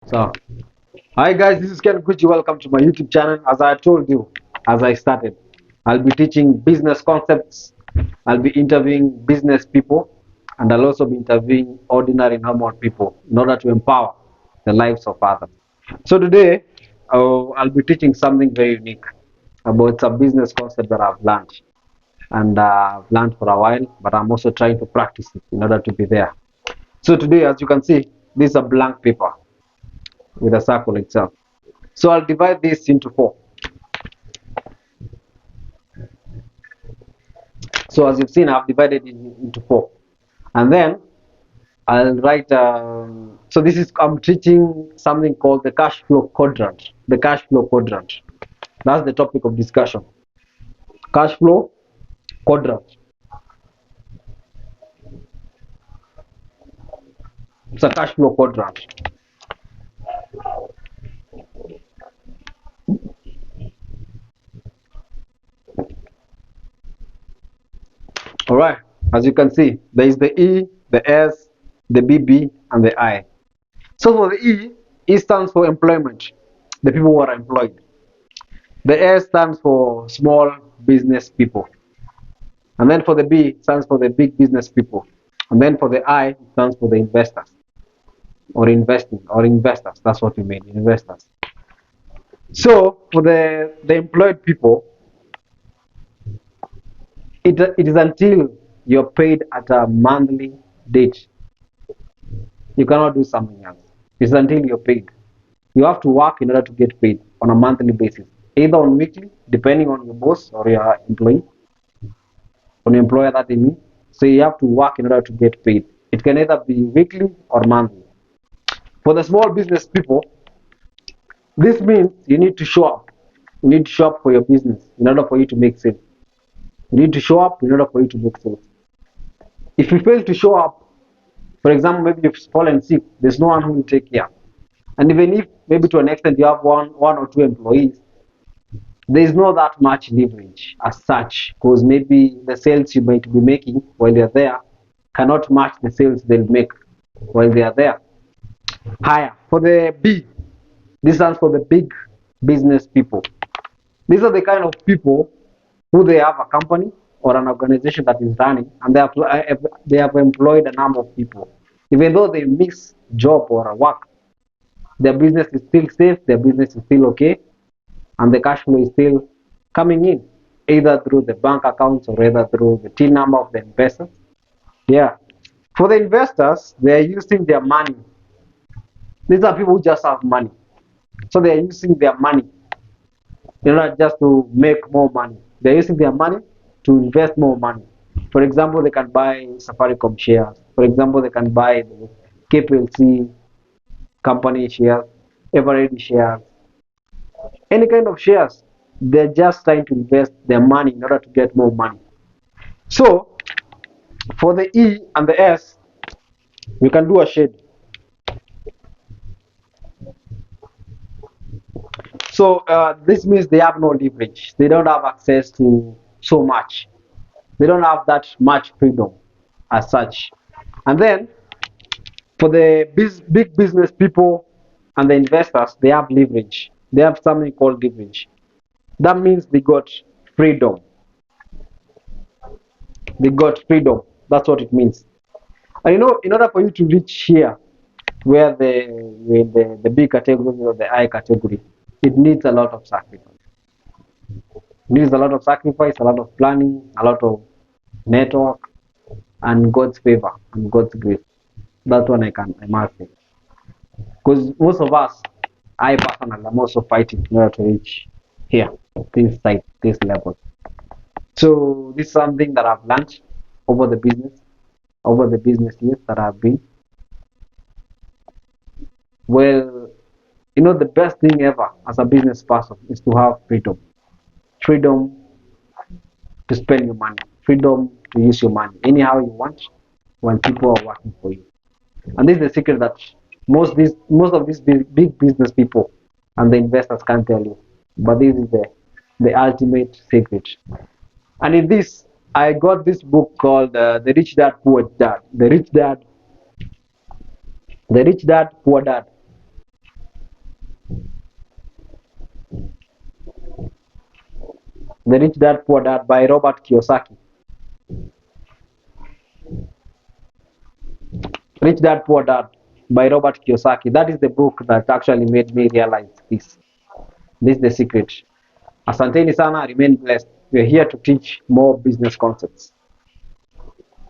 So, hi guys, this is Ken Gucci. Welcome to my YouTube channel. As I told you, as I started, I'll be teaching business concepts. I'll be interviewing business people, and I'll also be interviewing ordinary normal people in order to empower the lives of others. So today, I'll be teaching something very unique about some business concept that I've learned, and I've learned for a while, but I'm also trying to practice it in order to be there. So today, as you can see, this is a blank paper with a circle itself. So I'll divide this into four. So as you've seen, I've divided it into four. And then I'll write, so this is, I'm teaching something called the cash flow quadrant. The cash flow quadrant. That's the topic of discussion. Cash flow quadrant. It's a cash flow quadrant. All right. As you can see, there is the E, the S, the BB, and the I. So for the E, E stands for employment, the people who are employed. The S stands for small business people. And then for the B, it stands for the big business people. And then for the I, it stands for the investors or investing or investors. That's what we mean, investors. So for the employed people, it is until you're paid at a monthly date. You cannot do something else. It's until you're paid. You have to work in order to get paid on a monthly basis, either on weekly, depending on your boss or your employee, on your employer that they mean. So you have to work in order to get paid. It can either be weekly or monthly. For the small business people, this means you need to show up. You need to show up for your business in order for you to make sales. You need to show up in order for you to make sales. If you fail to show up, for example, maybe you've fallen sick, there's no one who will take care. And even if maybe to an extent you have one or two employees, there is not that much leverage as such, because maybe the sales you might be making while you're there cannot match the sales they'll make while they are there. Higher. For the B, this stands for the big business people. These are the kind of people who they have a company or an organization that is running, and they have employed a number of people. Even though they miss job or work, their business is still safe, their business is still okay, and the cash flow is still coming in, either through the bank accounts or either through the T number of the investors. Yeah. For the investors, they are using their money. These are people who just have money. So they are using their money in order just to make more money. They're using their money to invest more money. For example, they can buy Safaricom shares. For example, they can buy the KPLC company shares, Eveready shares, any kind of shares. They're just trying to invest their money in order to get more money. So for the E and the S, we can do a shade. So this means they have no leverage. They don't have access to so much. They don't have that much freedom as such. And then for the big business people and the investors, they have leverage. They have something called leverage. That means they got freedom. They got freedom. That's what it means. And you know, in order for you to reach here, where the B category or the I category, it needs a lot of sacrifice. It needs a lot of sacrifice, a lot of planning, a lot of network, and God's favor and God's grace. That one I must say. Because most of us, I personally am also fighting in order to reach here, this side, this level. So this is something that I've learned over the business, over the business years that I've been. Well, you know, the best thing ever as a business person is to have freedom. Freedom to spend your money, freedom to use your money anyhow you want when people are working for you. And this is the secret that most of these big business people and the investors can't tell you. But this is the ultimate secret. And in this, I got this book called The Rich Dad Poor Dad. The Rich Dad, Poor Dad. The Rich Dad Poor Dad by Robert Kiyosaki. Rich Dad Poor Dad by Robert Kiyosaki. That is the book that actually made me realize this. This is the secret. Asanteni sana, remain blessed. We're here to teach more business concepts.